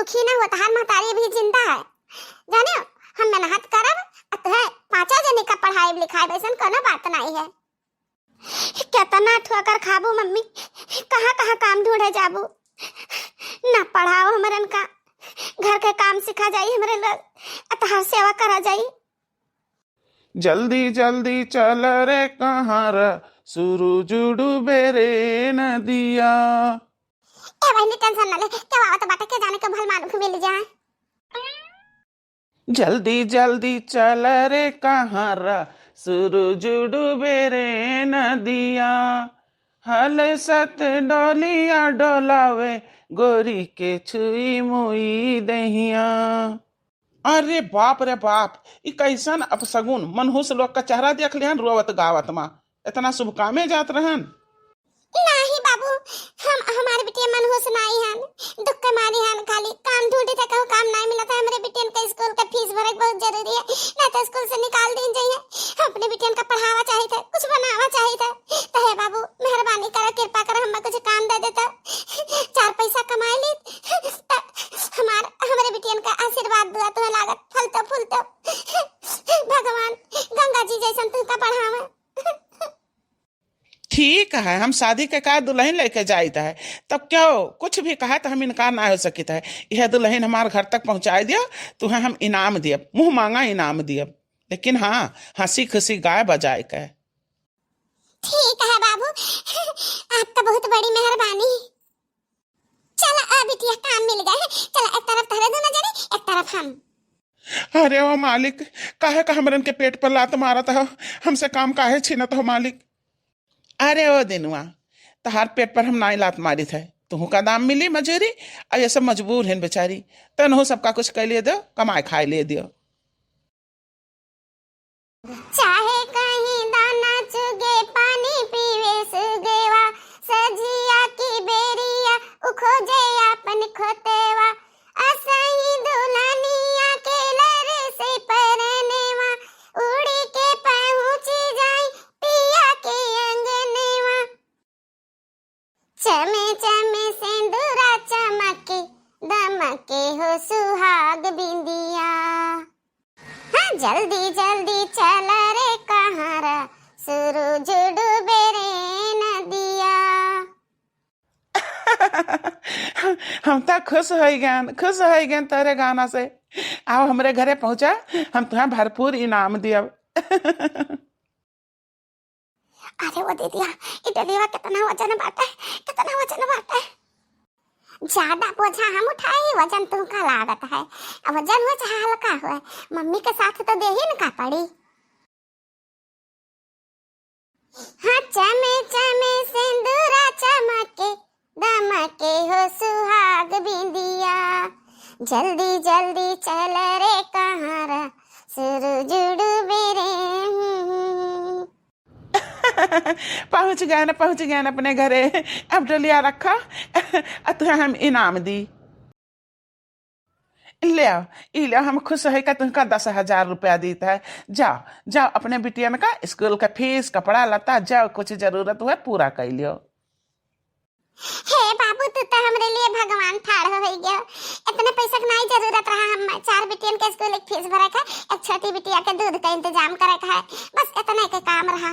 दुखी ना होता हर महतारी भी जिंदा है जाने हम मेहनत करब अतः पांचा जने का पढ़ाई लिखाई वैसन कोनो बात नहीं है। कितना ठोकर खाबू मम्मी, कहाँ कहाँ काम ढूंढे जाबू, ना पढ़ाओ हमरन का, घर के काम सिखा जाई हमरे लोग, अतः सेवा करा जाई। जल्दी जल्दी चल रे कहाँ रा सूरज डूबे रे नदिया। ए भाई टेंशन ना ले, क्या बात बाटे के जाने के भल मानुख मिल जाए। जल्दी जल्दी चल रे कहाँ रा सूरज डूबे रे नदिया। हल सत डोलिया डोलावे गोरी के छुई मुई दहिया। अरे बाप रे बाप, ई कैसन अपसगुन मनहूस लोग का चेहरा देख लिहन रोवत गावत माँ, इतना शुभ कामे जात रहन। नहीं बाबू, हम हमारे बिटिया मनहूस नहीं हन, दुख के मारी हन, खाली काम ढूंढे थे कहूं काम नहीं मिला था। हमारे बिटियन का स्कूल का फीस भरे बहुत जरूरी है, ना तो स्कूल से निकाल दी जाइए। हम अपने बिटियन का पढ़ावा चाहिए था, कुछ बनावा चाहिए था, तो है बाबू मेहरबानी करो, कृपा करो, हमें कुछ काम दे देता, चार पैसा कमा ली, हमारे बिटियन का आशीर्वाद दुआ तुम्हें लागत फलतो फूलतो। भगवान गंगा जी जैसन तुमका पढ़ावा। ठीक है, हम शादी के का दुल्हन लेके जाता है, तब क्या हो कुछ भी कहा तो हम इनकार ना हो सकता है। यह दुल्हन हमारे घर तक पहुंचा दिया, तुम्हें हम इनाम दिए, मुंह मांगा इनाम दिए, लेकिन हाँ हंसी खुशी गाय बजाए के। ठीक है बाबू, आपका बहुत बड़ी मेहरबानी। चलो अब बिटिया काम मिल गया है, चलो एक तरफ तहरे दोनों जने, एक तरफ हम। अरे ओ मालिक, काहे का हमरन के पेट पर लात मारत हो, हमसे काम काहे छीनत हो मालिक। अरे ओ दिनुआ, तहार पेट पर हम नाई लात मारी थे, तुहू का दाम मिली मजूरी, और ये सब मजबूर हैं बेचारी, तनहु सबका कुछ कह लिए दो, कमाए खाए ले दियो। चाहे कहीं दाना चुगे पानी पीवे सुगेवा, सजिया की बेरिया उखोजे अपन खोतेवा, असही दुल्हनिया के लरे से परनेवा, उड़ी के पहुंची जाई पिया के अंगनेवा। चमे चमे सिंदूरा चमके दमके हो सुहाग बिंदिया। हाँ जल्दी जल्दी चल रे कहाँ रा सूरज डूबे रे नदिया। हम तो खुश हो गए तेरे गाना से। आओ हमरे घरे पहुंचा, हम तुम्हें भरपूर इनाम दिया। अरे वो दीदिया, इडलीवा कितना वजन बाटा है, कितना वजन बाटा है। ज्यादा बोझा हम उठाए, वजन तुमका लागत है, अब वजन हो चाहे हल्का हो, मम्मी के साथ तो दे ही न का पड़ी। हाँ चमे चमे सिंदूरा चमके दमके हो सुहाग बिंदिया, जल्दी जल्दी चल रे कहाँ रा सूरज डूबे रे। पहुंच गए ना अपने घरे, अब डलिया रखा, तुम्हें हम इनाम दी। ले आओ, हम खुश है का तुमका 10,000 रुपया देता है। जाओ जाओ अपने बिटियन का स्कूल का फीस कपड़ा लता जाओ कुछ जरूरत हुआ पूरा कर लियो। हे बाबू तू तो हमरे लिए भगवान ठाड़ हो गया, इतने पैसा की नहीं जरूरत रहा। हम 4 बिटियन के स्कूल एक फीस भरे का, एक छोटी बिटिया के दूध का इंतजाम करे का है, बस इतना के काम रहा।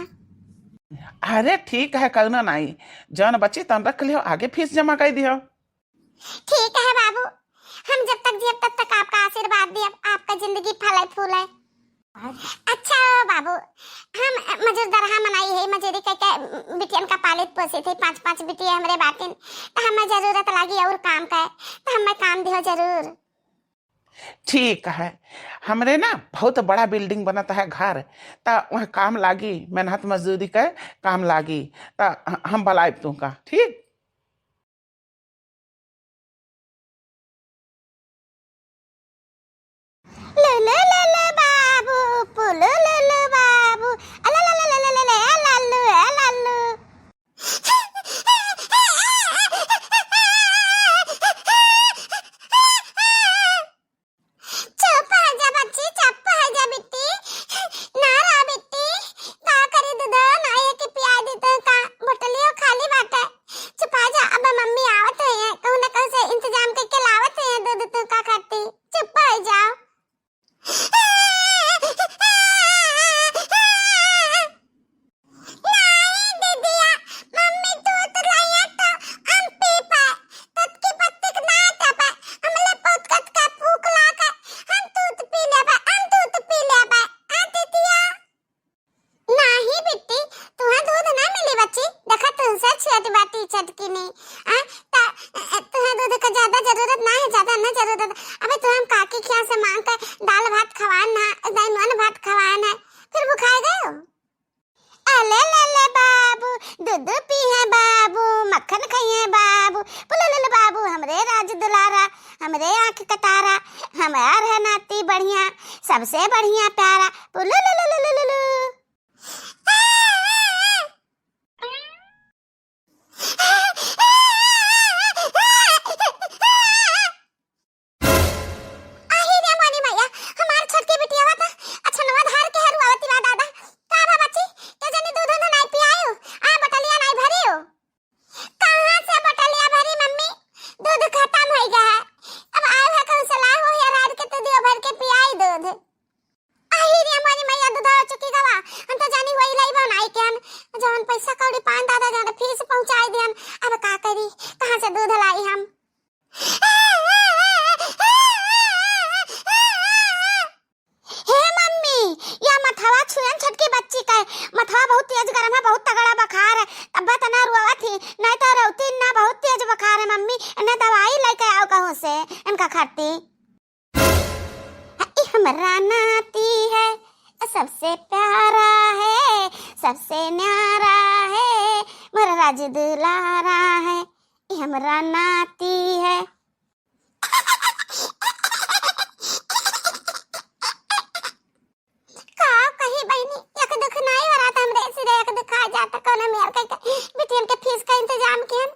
अरे ठीक है, कहना नहीं, जौन बच्ची तन रख लियो, आगे फीस जमा कर दियो। ठीक है बाबू, हम जब तक जिए तब तक आपका आशीर्वाद दिए, आपका जिंदगी फले फूले। अच्छा बाबू, हम मजूरदार मनाई है, मजूरी के बिटियन का पालित पोसी थे, 5-5 बिटिया हमरे बातिन, तो हमें जरूरत लगी और काम का, तो हमें काम दियो जरूर। ठीक है, हमरे ना बहुत बड़ा बिल्डिंग बनता है घर, ता वहाँ काम लागी, मेहनत मजदूरी के काम लागी, ता हम बुलाए तुमका। ठीक ले ले ले ले बाबू पुलु ले ले बाबू अला ला ला ला ला ला अलालू अलालू। चुप हो जा बच्ची, चुप हो जा बिट्टी, ना रा बिट्टी, का करी दूध ना ये के पिया दी तो का बोतलियो खाली बाटे, छटकी ने आ तुम्हें दूध का ज्यादा जरूरत ना है, ज्यादा ना जरूरत। अबे तुम काकी खिया से मांग कर दाल भात खवाना, दैन भात खवाना, फिर वो खाए गए हो। अले ले ले बाबू, दूध पी है बाबू, मक्खन खाई है बाबू, पुलुलु बाबू हमरे राज दुलारा, हमरे आंख कटारा, हमार है नाती बढ़िया, सबसे बढ़िया प्यारा, पुलुलु। पैसा कौड़ी पान दादा जाने फीस पहुंचाई दियन, अब का करी, कहां से दूध लाई हम। हे मम्मी, या मथवा छुयन छटकी बच्ची का, मथवा बहुत तेज गरम है, बहुत तगड़ा बुखार है, तब तना रुआ थी, नहीं तो रोती ना, बहुत तेज बुखार है मम्मी, इन्हें दवाई लेके आओ कहूं से, इनका खाती। हमरा नाती है, सबसे प्यारा है, सबसे न्यारा है, मेरा राज दुलारा है, हमरा नाती है। का कही बहनी, एक दुख नहीं हो रहा था हमरे सिरे, एक दुख आ जाता कोने मेर के बिटियन के फीस का इंतजाम कियन,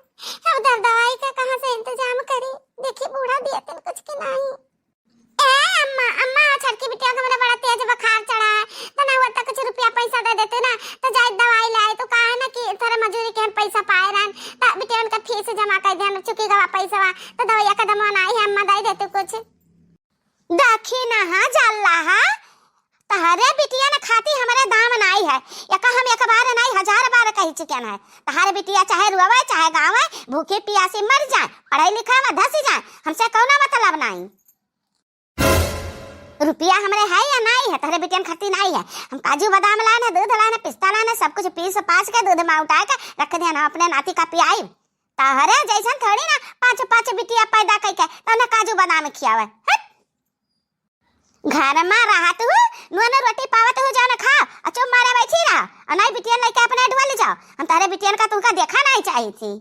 अब दवाई का कहां से इंतजाम करी, देखी बूढ़ा दिया तन कुछ के नहीं। अम्मा अम्मा छटकी बिटिया का मेरा बड़ा तेज बुखार चढ़ा है, तना हुआ तक कुछ रुपया पैसा दे देते ना तो जाए दवाई लाए, तो कहा ना कि थारे मजूरी के हम पैसा पाए रहन, ता बिटिया उनका फीस जमा कर देन, चुकी गवा पैसा वा तो दवाई का दमवा नहीं है, अम्मा दे देते कुछ। देखी ना हां जल्ला हा, तहारे बिटिया ने खाती हमारे दाम नहीं है, या का हम एक बार नहीं 1000 बार कही चुके हैं, तहारे बिटिया चाहे रुआवे चाहे गावे, भूखे प्यासे मर जाए, पढ़ाई लिखाई में धसी जाए, हमसे कौनो मतलब नहीं। रुपया हमारे है या नहीं है, तारे बिटियन खाती नहीं है, हम काजू बादाम लाने, दूध लाने, पिस्ता लाने, सब कुछ पीस पास के दूध में उठा के रख दिया ना अपने नाती का पियाई। ताहरे जैसन थोड़ी ना 5 बिटिया पैदा करके तने काजू बादाम खियावे। घर में रहत हूँ, नून रोटी पावत हूँ, जाओ ना खाओ, अचो मारे बैठी रहा, और नहीं बिटियन लेके अपने ढुआ ले जाओ, हम तारे बिटियन का तुमका देखा नहीं चाहिए थी।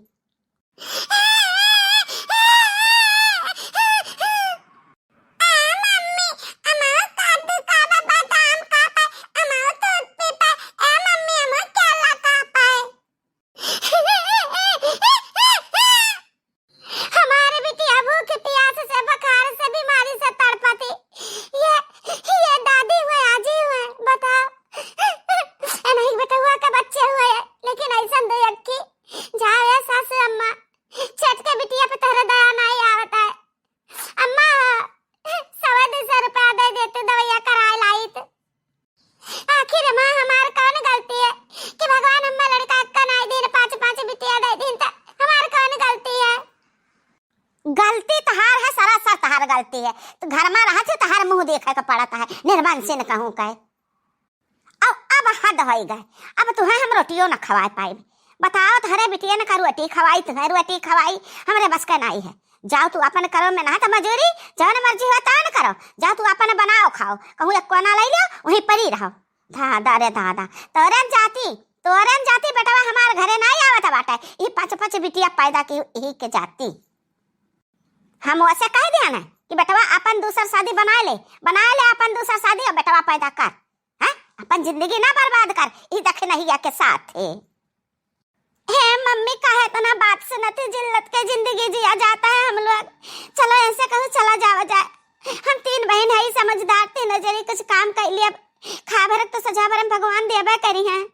गलती तहार है, सरासर तहार गलती है, तो घर में रहा थे तहार मुंह देखा का पड़ता है, निर्माण से न कहूँ कहे। अब हद हो गए, अब तुम्हें हम रोटियों न खवा पाए, बताओ तुम्हारे बिटिया ने का रोटी खवाई, तुम्हें रोटी खवाई, हमारे बस का नहीं है। जाओ तू अपन करो में ना तो मजूरी, जौन मर्जी हो तान करो, जाओ तू अपन बनाओ खाओ, कहूँ एक कोना ले लो वहीं परी रहो। दादा रे दादा, तोरन जाती बेटवा हमारे घरे नहीं आवत बाटे, ये 5 बिटिया पैदा की ही के जाती। हम वैसे कह दिया ना कि बेटवा अपन दूसर शादी बना ले अपन दूसर शादी और बेटवा पैदा कर, हैं अपन जिंदगी ना बर्बाद कर, ये देखे नहीं के साथ है। हे मम्मी कहे तो ना बात सुनती, जिल्लत के जिंदगी जिया जाता है हम लोग, चलो ऐसे कहूँ चला जाओ जाए, हम 3 बहन है समझदार, 3 नजरी कुछ काम कर लिया, खा भरत तो सजा भरम भगवान देबे करी हैं।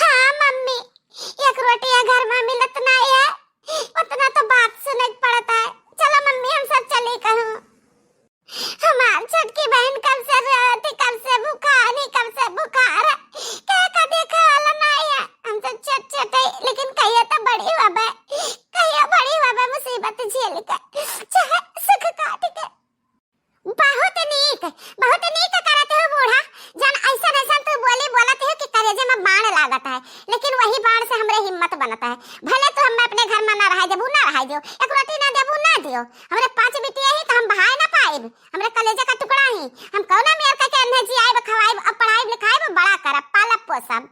हाँ मम्मी, एक रोटी घर में मिलत नहीं है, उतना तो बात सुनना पड़ता है। चलो मम्मी हम सब चले कहूँ, हमार छोटकी बहन कब से रहती, कब से बुखार कह का देखा वाला नहीं है, हम सब छोटे लेकिन कहिए तो बड़ी बाबा मुसीबत झेल के चाहे सुख काट के। बहुत नीक करते हो बूढ़ा, जन ऐसा तू बोलते हो कि करेजे में बाण लागत है, लेकिन वही बाण से हमरे हिम्मत बनता है। भले तो हम अपने घर में ना रह देबू ना रह दियो, एक रोटी ना देबू ना दियो, हमरे 5 बिटिया ही तो हम बहाए ना पाएब, हमरे कलेजे का टुकड़ा ही हम कौना मेर का कहने जी आइब खवाइब अब पढ़ाई लिखाई बड़ा करब पालब पोसब।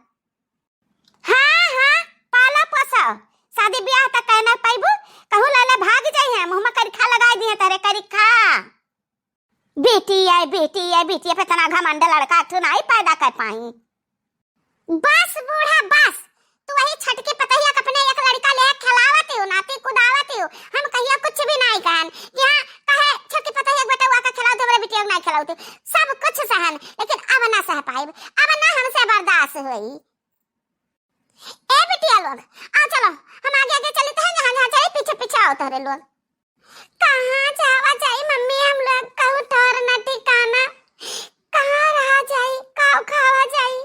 हां हां पालब पोसब, शादी ब्याह तक कहना पाइबू कहूं लाला भाग जाई है, मुंह में करिखा लगा दिए तेरे करिखा। बेटी है बेटी पे तना घमंड लड़का तू नहीं पैदा कर पाई। बस बूढ़ा बस, तू वही छटके पतैया अपने एक लड़का ले खिलावती हो नाती कुदावती हो, हम कहिया कुछ भी नहीं कहन कि हां कहे छटके पतैया बेटा वा का खिलाओ तो मेरे बिटिया नहीं खिलाओ, सब कुछ सहन, लेकिन अब ना सह पाइब, अब ना हमसे बर्दाश्त होई। ए बिटिया लोग आ चलो हम आगे आगे चलते हैं, जहां जहां जाए पीछे पीछे आओ तोरे लोग। कहां जावा जाई मम्मी हम लोग कहू ठहर न ठिकाना, कहां रहा जाई काव खावा जाई।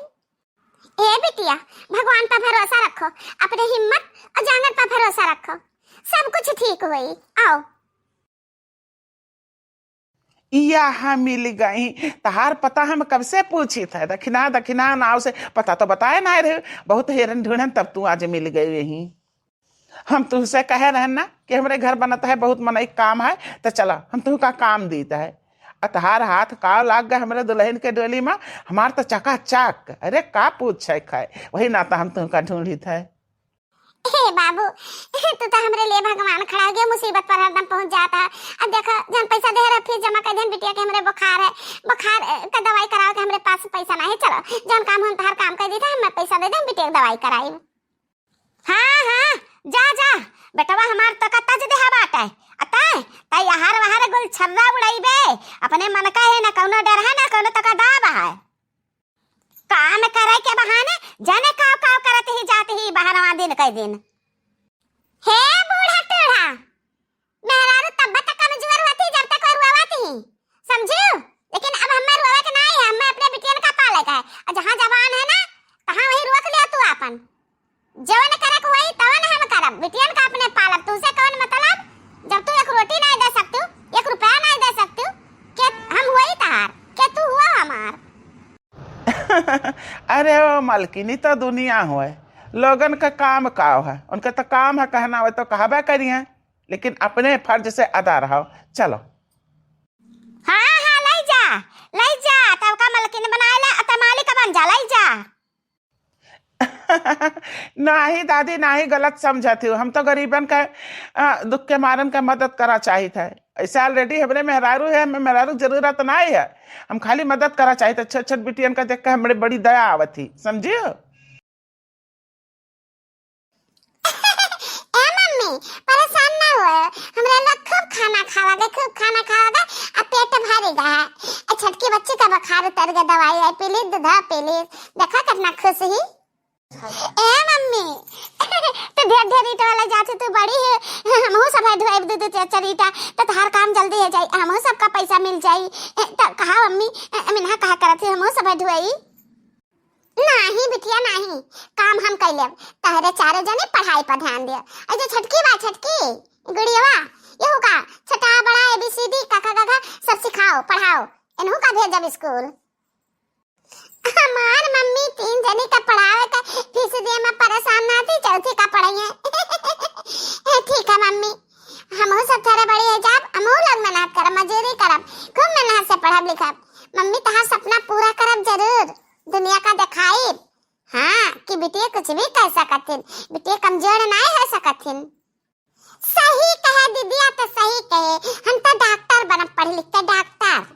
ए बिटिया भगवान पर भरोसा रखो, अपने हिम्मत और जांगर पर भरोसा रखो, सब कुछ ठीक होई। आओ यहाँ मिल गई, तहार पता हम कब से पूछी था, दक्षिणा दक्षिणा नाव से पता तो बताए ना रहे, बहुत हेरन ढूंढन तब तू आज मिल गई। यही हम तुझसे कहे रहे ना कि हमारे घर बनता है बहुत मनई काम है, तो चला हम तुह का काम देता है। अतहार हाथ का लाग गए हमारे दुल्हन के डोली में, हमार तो चका चक, अरे का पूछ खाए, वही नाता हम तुह का ढूंढी था। हे बाबू तू तो हमरे लिए भगवान खड़ा हो गया, मुसीबत पर हरदम पहुंच जाता है। अब देखो जन पैसा दे रहा फिर जमा कर देन बिटिया के हमरे बुखार है, बुखार का दवाई कराओ के हमरे पास पैसा नहीं, चलो जन काम हम तहार काम कर दी था, हम पैसा दे दें बिटिया की दवाई कराई। हां हां जा जा बेटवा हमार तो कत्ता जे देहा बाटे अतः तई आहार वहार गुल छर्रा उड़ाईबे, अपने मन का है ना कौनो डर है ना कौनो तका दाब है, काम करे के बहाने जाने काव काव करत ही जाते ही बहरवा दिन कई दिन। हे बूढ़ा टूढ़ा मेहरारू तब तक कमजोर होती जब तक रुआवती ही, समझू, लेकिन अब हमें रुआवे के नहीं है, हमें अपने बिटियन का पाले का है, और जहां जवान है ना तहां वही रोक ले तू अपन, जवन करक वही तवन हम करब, बिटियन का अपने पालब, तुझसे कौन मतलब, जब तू एक रोटी नहीं दे सकती, 1 रुपया नहीं दे सकती, के हम वही तहार के तू हुआ हमार। अरे वो मलकिनी तो दुनिया हो है, लोगन का काम काव है, उनका तो काम है कहना हो तो कहबे करिए, लेकिन अपने फर्ज से अदा रहो। चलो हाँ हाँ लै जा तब का मलकिन बनाएला अत मालिक बन जा, लै जा। नहीं दादी नहीं गलत समझती हूँ, हम तो गरीबन का दुख के मारन का मदद करा चाहिए था, ऐसा ऑलरेडी हमरे मेहरारू है, हमें मेहरारू जरूरत नहीं है, हम खाली मदद करा चाहिए था। छोट छोट बिटियन का देख कर हमरे बड़ी दया आवत थी, समझियो। ए मम्मी परेशान ना हो, हमरे लोग खूब खाना खावागे, खूब खाना खावागे, अब पेट भरेगा है, छटकी बच्ची का बुखार उतर गया, दवाई है पी ली, दूध पी ली, देखा कितना खुश ही। ए मम्मी तो ढेर ईटा वाला जाती तू बड़ी है, हमहु सब है ढोए दूध चरीटा तो तहार काम जल्दी हो जाई, हमहु सब का पैसा मिल जाई, तो कहा मम्मी मिनहा कहा करत है हमहु सब है ढोई। नहीं बिटिया नहीं, काम हम कर लेब, तहरे चारों जने पढ़ाई पर ध्यान दे, अजे छटकी बा छटकी गुड़ियावा यहू का छटा बड़ा ABCD काका काका सब सिखाओ पढ़ाओ, इनहु का भेजब स्कूल। हमार मम्मी 3 जने का पढ़ावे का फीस दिए में परेशान ना थी, चौथी का पढ़ाइए। ठीक है मम्मी, हमहु सब थारे बड़ी है जाब, हमहु लोग मेहनत करब, मजदूरी करब, खूब मेहनत से पढ़ब लिखब, मम्मी तहार सपना पूरा करब जरूर, दुनिया का दिखाई हां कि बिटिया कुछ भी कर सकथिन, बिटिया कमजोर नहीं है सकथिन। सही कहे दीदिया तो सही कहे, हम तो डॉक्टर बनब पढ़ लिख के डॉक्टर,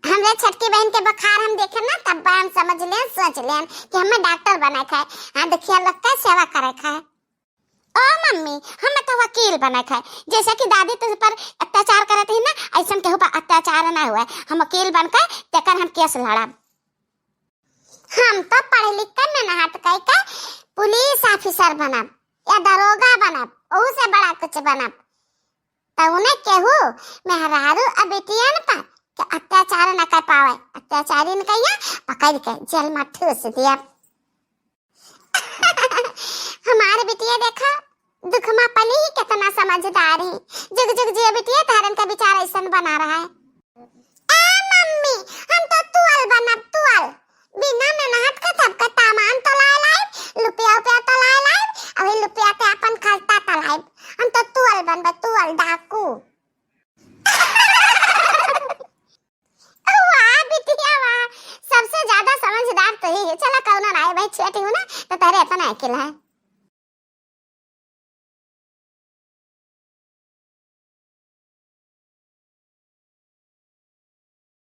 हमरे छटकी बहन के बुखार हम देखे ना तब हम समझ लें सोच लें कि हमें डॉक्टर बना खाए, हाँ देखिए लोग का सेवा करे खाए। ओ मम्मी हमें तो वकील बना खाए, जैसे कि दादी तुझ पर अत्याचार करती है ना, ऐसा केहू पर अत्याचार ना हुआ, हम वकील बनकर तेकर हम केस लड़ब। हम तो पढ़ लिख कर मेहनत करके पुलिस ऑफिसर बनब या दरोगा बनब, ओहू से बड़ा कुछ बनब, तो उन्हें केहू मेहरारू अबिटियन पर कि अत्याचार न कर पावे, अत्याचारी न कहिया पकड़ के जेल में ठूस दिया। हमारे बिटिया देखा दुख में पली ही कितना समझदार है, जुग जुग जियो बिटिया, तारन का विचार ऐसा बना रहा है। ए मम्मी हम तो तुअल बनब तुअल, बिना मेहनत का तब का सामान तो साइकिल है